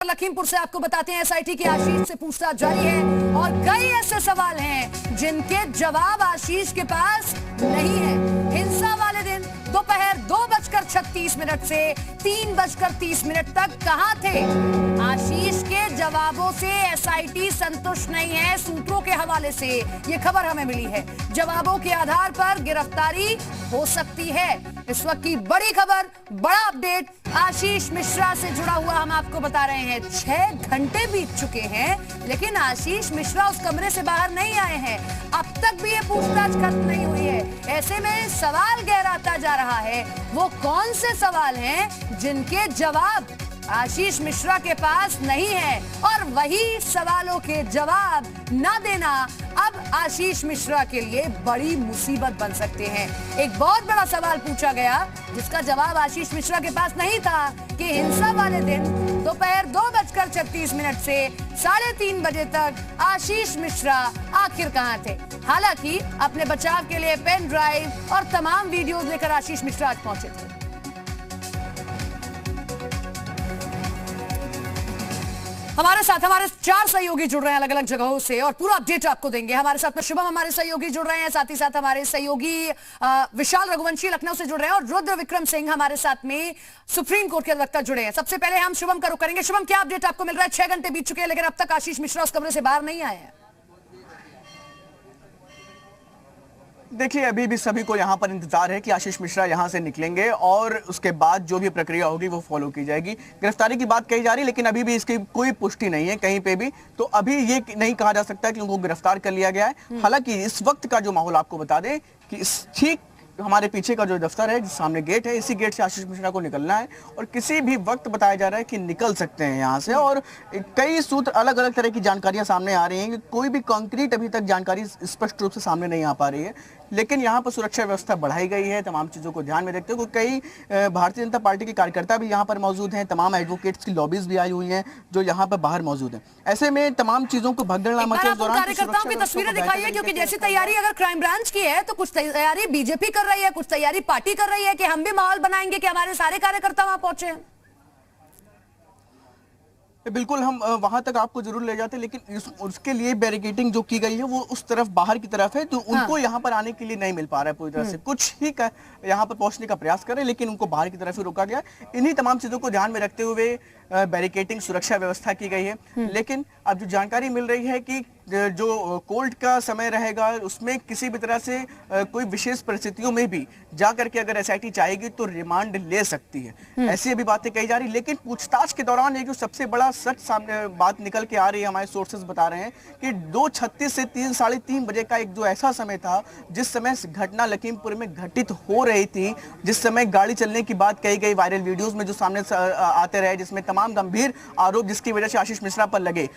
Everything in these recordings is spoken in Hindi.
लखीमपुर से आपको बताते हैं एसआईटी की आशीष से पूछताछ जारी है और कई ऐसे सवाल हैं जिनके जवाब आशीष के पास नहीं है। हिंसा वाले दिन दोपहर 2:36 से 3:30 तक कहां थे? आशीष के जवाबों से एसआईटी संतुष्ट नहीं है। सूत्रों के हवाले से ये खबर हमें मिली है। जवाबों के आधार पर गिरफ्तारी हो सकती है। इस वक्त की बड़ी खबर, बड़ा अपडेट आशीष मिश्रा से जुड़ा हुआ हम आपको बता रहे हैं। 6 घंटे बीत चुके हैं लेकिन आशीष मिश्रा उस कमरे से बाहर नहीं आए हैं। अब तक भी ये पूछताछ खत्म नहीं हुई है। ऐसे में सवाल गहराता जा रहा है। वो कौन से सवाल हैं जिनके जवाब आशीष मिश्रा के पास नहीं है और वही सवालों के जवाब ना देना अब आशीष मिश्रा के लिए बड़ी मुसीबत बन सकते हैं। एक बहुत बड़ा सवाल पूछा गया जिसका जवाब आशीष मिश्रा के पास नहीं था कि हिंसा वाले दिन दोपहर 2:36 से 3:30 बजे तक आशीष मिश्रा आखिर कहां थे। हालांकि अपने बचाव के लिए पेन ड्राइव और तमाम वीडियोस लेकर आशीष मिश्रा आज पहुंचे थे। हमारे साथ हमारे 4 सहयोगी जुड़ रहे हैं अलग अलग जगहों से और पूरा अपडेट आपको देंगे। हमारे साथ में शुभम हमारे सहयोगी जुड़ रहे हैं, साथ ही साथ हमारे सहयोगी विशाल रघुवंशी लखनऊ से जुड़ रहे हैं और रुद्र विक्रम सिंह हमारे साथ में सुप्रीम कोर्ट के अधिवक्ता जुड़े हैं। सबसे पहले हम शुभम का रुख करेंगे। शुभम, क्या अपडेट आपको मिल रहा है? 6 घंटे बीत चुके हैं लेकिन अब तक आशीष मिश्रा उस कमरे से बाहर नहीं आए हैं। देखिए, अभी भी सभी को यहाँ पर इंतजार है कि आशीष मिश्रा यहाँ से निकलेंगे और उसके बाद जो भी प्रक्रिया होगी वो फॉलो की जाएगी। गिरफ्तारी की बात कही जा रही है लेकिन अभी भी इसकी कोई पुष्टि नहीं है कहीं पे भी, तो अभी ये नहीं कहा जा सकता कि उनको गिरफ्तार कर लिया गया है। हालांकि इस वक्त का जो माहौल आपको बता दें कि इस ठीक हमारे पीछे का जो दफ्तर है, सामने गेट है, इसी गेट से आशीष मिश्रा को निकलना है और किसी भी वक्त बताया जा रहा है कि निकल सकते हैं यहाँ से। और कई सूत्र अलग अलग तरह की जानकारियां सामने आ रही हैं कि कोई भी कॉन्क्रीट अभी तक जानकारी स्पष्ट रूप से सामने नहीं आ पा रही है, लेकिन यहाँ पर सुरक्षा व्यवस्था बढ़ाई गई है तमाम चीज़ों को ध्यान में रखते हुए। कई भारतीय जनता पार्टी के कार्यकर्ता भी यहाँ पर मौजूद हैं, तमाम एडवोकेट्स की लॉबीज भी आई हुई हैं जो यहाँ पर बाहर मौजूद हैं। ऐसे में तमाम चीज़ों को भगदड़ मचे दौरान कार्यकर्ताओं की तस्वीरें दिखाई है, क्योंकि जैसी तैयारी अगर क्राइम ब्रांच की है तो कुछ तैयारी बीजेपी कर रही है, कुछ तैयारी पार्टी कर रही है कि हम भी माहौल बनाएंगे कि हमारे सारे कार्यकर्ता वहां पहुंचे। बिल्कुल, हम वहां तक आपको जरूर ले जाते, लेकिन उसके लिए बैरिकेडिंग जो की गई है वो उस तरफ बाहर की तरफ है, तो उनको यहाँ पर आने के लिए नहीं मिल पा रहा है पूरी तरह से। कुछ ही यहाँ पर पहुंचने का प्रयास कर रहे हैं लेकिन उनको बाहर की तरफ ही रोका गया। इन्हीं तमाम चीजों को ध्यान में रखते हुए बैरिकेडिंग सुरक्षा व्यवस्था की गई है। लेकिन अब जो जानकारी मिल रही है कि जो कोर्ट का समय रहेगा उसमें किसी भी तरह से कोई विशेष परिस्थितियों में भी जाकर के अगर एसआईटी चाहेगी तो रिमांड ले सकती है। ऐसी अभी बातें कही जा रही, लेकिन पूछताछ के दौरान एक जो सबसे बड़ा सच सामने बात निकल के आ रही है, हमारे सोर्सेज बता रहे हैं कि 2:36 से 3-3:30 बजे का एक जो ऐसा समय था जिस समय घटना लखीमपुर में घटित हो रही थी, जिस समय गाड़ी चलने की बात कही गई वायरल वीडियोज में जो सामने आते रहे, जिसमें तमाम गंभीर आरोप जिसकी वजह से आशीष मिश्रा पर लगे,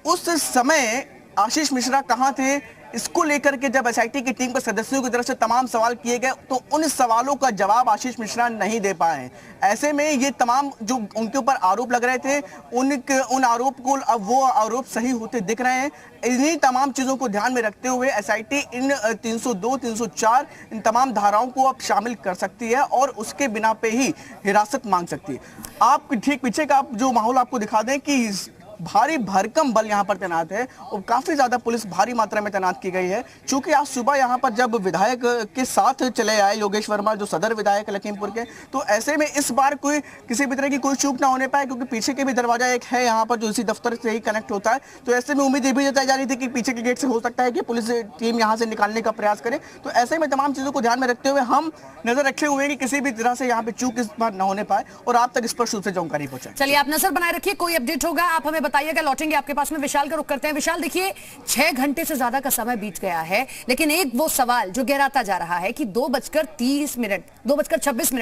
उस समय आशीष मिश्रा कहां थे? इसको लेकर के जब एसआईटी की टीम के सदस्यों की तरफ से तमाम सवाल किए गए तो उन सवालों का जवाब आशीष मिश्रा नहीं दे पाए। ऐसे में ये तमाम जो उनके ऊपर आरोप लग रहे थे उन आरोप को अब वो आरोप सही होते दिख रहे हैं। इन्हीं तमाम चीजों को ध्यान में रखते हुए एसआईटी इन 302, 304 इन तमाम धाराओं को अब शामिल कर सकती है और उसके बिना पे ही हिरासत मांग सकती है। आप ठीक पीछे का जो माहौल आपको दिखा दें कि भारी भरकम बल यहाँ पर तैनात है और काफी ज्यादा पुलिस भारी मात्रा में तैनात की गई है। चूंकि आज सुबह यहाँ पर जब विधायक के साथ चले आए योगेश वर्मा, जो सदर विधायक लखीमपुर के, तो ऐसे में इस बार कोई किसी भी तरह की कोई चूक ना होने पाए, क्योंकि पीछे के भी दरवाजा एक है यहाँ पर जो इसी दफ्तर से ही कनेक्ट होता है। तो ऐसे में उम्मीद ये भी जताई जा रही थी कि पीछे के गेट से हो सकता है कि पुलिस टीम यहाँ से निकालने का प्रयास करे। तो ऐसे में तमाम चीजों को ध्यान में रखते हुए हम नजर रखे हुए हैं कि किसी भी तरह से यहाँ पे चूक इस बार न होने पाए और आप तक स्पष्ट रूप से जानकारी पहुंचाए। चलिए, आप नजर बनाए रखिए, कोई अपडेट होगा आप हमें बताइएगा। लौटेंगे आपके पास में। विशाल का रुख करते हैं। विशाल, देखिए 6 घंटे से ज्यादा का समय बीत गया है लेकिन एक वो सवाल जो गहराता जा रहा है कि 2:26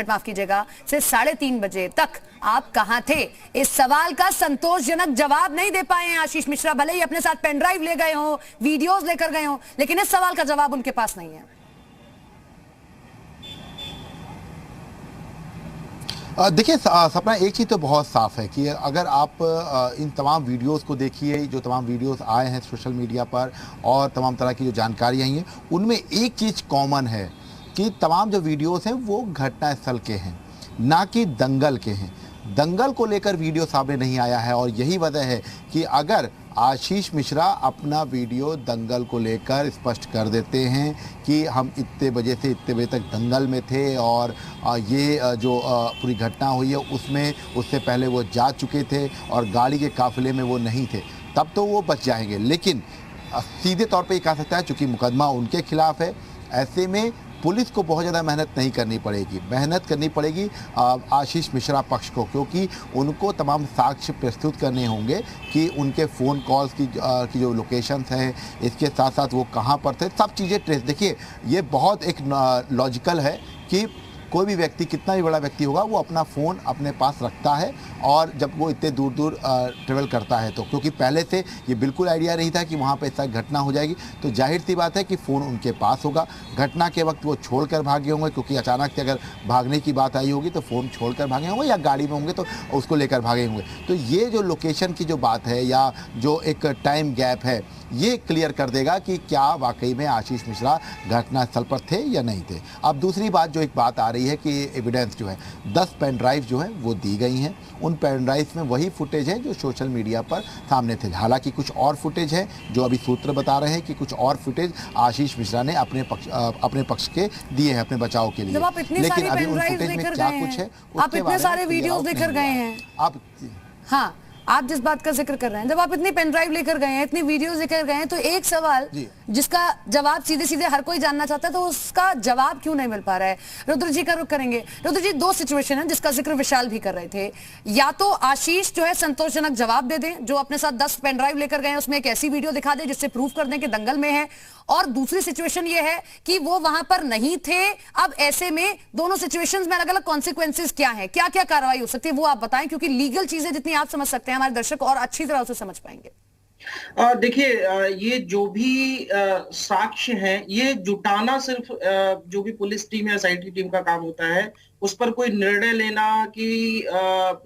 माफ कीजिएगा से 3:30 बजे तक आप कहां थे? इस सवाल का संतोषजनक जवाब नहीं दे पाए हैं आशीष मिश्रा। भले ही अपने साथ पेन ड्राइव ले गए हो, वीडियोस लेकर गए हो, लेकिन इस सवाल का जवाब उनके पास नहीं है। देखिए सपना, एक चीज़ तो बहुत साफ है कि अगर आप इन तमाम वीडियोस को देखिए, जो तमाम वीडियोस आए हैं सोशल मीडिया पर और तमाम तरह की जो जानकारी आई हैं, उनमें एक चीज़ कॉमन है कि तमाम जो वीडियोस हैं वो घटनास्थल के हैं, ना कि दंगल के हैं। दंगल को लेकर वीडियो सामने नहीं आया है। और यही वजह है कि अगर आशीष मिश्रा अपना वीडियो दंगल को लेकर स्पष्ट कर देते हैं कि हम इतने बजे से इतने बजे तक दंगल में थे और ये जो पूरी घटना हुई है उसमें उससे पहले वो जा चुके थे और गाड़ी के काफिले में वो नहीं थे, तब तो वो बच जाएंगे। लेकिन सीधे तौर पे ये कह सकता है चूँकि मुकदमा उनके खिलाफ है, ऐसे में पुलिस को बहुत ज़्यादा मेहनत नहीं करनी पड़ेगी, मेहनत करनी पड़ेगी आशीष मिश्रा पक्ष को, क्योंकि उनको तमाम साक्ष्य प्रस्तुत करने होंगे कि उनके फ़ोन कॉल्स की जो लोकेशंस हैं, इसके साथ साथ वो कहाँ पर थे, सब चीज़ें ट्रेस। देखिए ये बहुत एक लॉजिकल है कि कोई भी व्यक्ति, कितना भी बड़ा व्यक्ति होगा, वो अपना फ़ोन अपने पास रखता है और जब वो इतने दूर दूर ट्रेवल करता है तो, क्योंकि पहले से ये बिल्कुल आइडिया नहीं था कि वहाँ पे ऐसा घटना हो जाएगी, तो जाहिर सी बात है कि फ़ोन उनके पास होगा। घटना के वक्त वो छोड़कर भागे होंगे, क्योंकि अचानक से अगर भागने की बात आई होगी तो फ़ोन छोड़कर भागे होंगे या गाड़ी में होंगे तो उसको लेकर भागे होंगे। तो ये जो लोकेशन की जो बात है या जो एक टाइम गैप है, ये क्लियर कर देगा कि क्या वाकई में आशीष मिश्रा घटनास्थल पर थे या नहीं थे। अब दूसरी बात जो एक बात आ रही है कि एविडेंस जो है 10 पेन ड्राइव जो है वो दी गई हैं, उन पेन ड्राइव में वही फुटेज है जो सोशल मीडिया पर सामने थे। हालांकि कुछ और फुटेज है जो अभी सूत्र बता रहे हैं कि कुछ और फुटेज आशीष मिश्रा ने अपने पक्ष के दिए हैं अपने बचाव के लिए। लेकिन अभी उन फुटेज में क्या कुछ है, आप इतने सारे वीडियोस लेकर गए हैं, हाँ आप जिस बात का जिक्र कर रहे हैं, जब आप इतनी पेन ड्राइव लेकर गए हैं, इतनी वीडियोस लेकर गए हैं, तो एक सवाल जिसका जवाब सीधे सीधे हर कोई जानना चाहता है, तो उसका जवाब क्यों नहीं मिल पा रहा है। रुद्र जी का रुख करेंगे। रुद्र जी, दो सिचुएशन है जिसका जिक्र विशाल भी कर रहे थे, या तो आशीष जो है संतोषजनक जवाब दे दें, जो अपने साथ 10 पेन ड्राइव लेकर गए हैं उसमें एक ऐसी वीडियो दिखा दे जिससे प्रूफ कर दें कि दंगल में है, और दूसरी सिचुएशन ये है कि वो वहां पर नहीं थे। अब ऐसे में दोनों सिचुएशंस में अलग अलग कॉन्सिक्वेंसेस क्या है, क्या क्या कार्रवाई हो सकती है, वो आप बताएं, क्योंकि लीगल चीजें जितनी आप समझ सकते हैं हमारे दर्शक और अच्छी तरह से समझ पाएंगे। देखिए, ये जो भी साक्ष्य हैं, ये जुटाना सिर्फ जो भी पुलिस टीम या एसआईटी टीम का काम होता है। उस पर कोई निर्णय लेना कि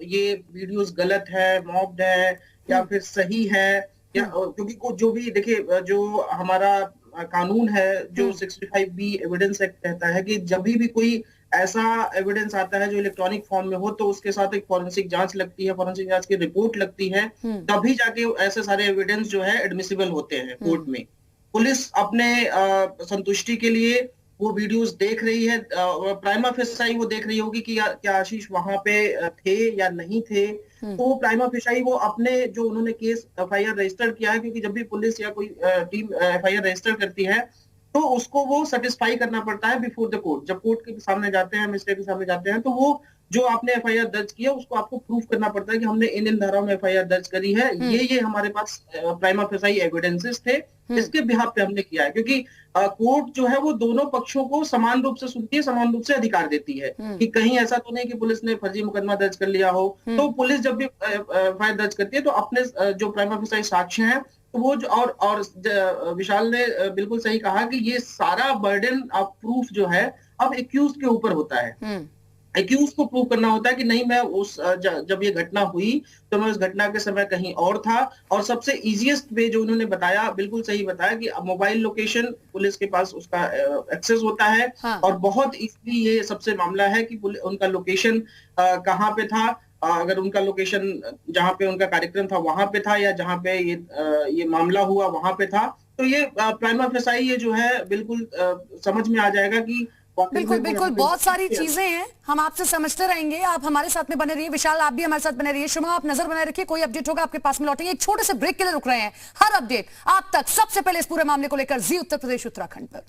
ये वीडियोस गलत है, मॉब्ड है या फिर सही है, या क्योंकि जो भी देखिए, जो हमारा कानून है, जो 65B एविडेंस एक्ट कहता है कि जब भी कोई ऐसा एविडेंस आता है जो इलेक्ट्रॉनिक फॉर्म में हो, तो उसके साथ एक फॉरेंसिक जांच लगती है, फॉरेंसिक जांच की रिपोर्ट लगती है, तभी जाके ऐसे सारे एविडेंस जो है एडमिसिबल होते हैं कोर्ट में। पुलिस अपने संतुष्टि के लिए वो वीडियोस देख रही है, प्राइमा फेसाई वो देख रही होगी कि क्या आशीष वहां पे थे या नहीं थे, तो वो प्राइमा फेसाई वो अपने जो उन्होंने केस एफआईआर रजिस्टर किया है, क्योंकि जब भी पुलिस या कोई टीम एफआईआर रजिस्टर करती है तो उसको वो सेटिस्फाई करना पड़ता है बिफोर द कोर्ट। जब कोर्ट के सामने जाते हैं, मजिस्ट्रेट के सामने जाते हैं, तो वो जो आपने एफआईआर दर्ज किया उसको आपको प्रूफ करना पड़ता है कि हमने इन धाराओं में एफआईआर दर्ज करी है, ये हमारे पास प्राइमा फेसाई एविडेंसेस थे, इसके बिहाफ पे हमने किया है। क्योंकि कोर्ट जो है वो दोनों पक्षों को समान रूप से सुनती है, समान रूप से अधिकार देती है कि कहीं ऐसा तो नहीं कि पुलिस ने फर्जी मुकदमा दर्ज कर लिया हो। तो पुलिस जब भी एफआईआर दर्ज करती है तो अपने जो प्राइमा फेसाई साक्ष्य हैं, तो वो जो और विशाल ने बिल्कुल सही कहा कि ये सारा बर्डन ऑफ प्रूफ जो है अब एक्यूज के ऊपर होता है। एक्यूज को प्रूव करना होता है कि नहीं, मैं जब ये घटना हुई तो मैं उस घटना के समय कहीं और था। और सबसे इजीएस्ट वे जो उन्होंने बताया, बिल्कुल सही बताया कि मोबाइल लोकेशन पुलिस के पास उसका एक्सेस होता है, और बहुत इजीली ये सबसे मामला है कि उनका लोकेशन कहाँ पे था, अगर उनका लोकेशन जहां पे उनका कार्यक्रम था वहां पे था, या जहां पे ये मामला हुआ वहां पे था, तो ये प्राइमा फेसाई ये जो है बिल्कुल समझ में आ जाएगा कि बिल्कुल बहुत सारी चीजें हैं, हम आपसे समझते रहेंगे, आप हमारे साथ में बने रहिए। विशाल, आप भी हमारे साथ बने रहिए। शुमा, आप नजर बनाए रखिए, कोई अपडेट होगा आपके पास में लौटेंगे। एक छोटे से ब्रेक के लिए रुक रहे हैं, हर अपडेट आप तक सबसे पहले इस पूरे मामले को लेकर जी उत्तर प्रदेश उत्तराखंड पर।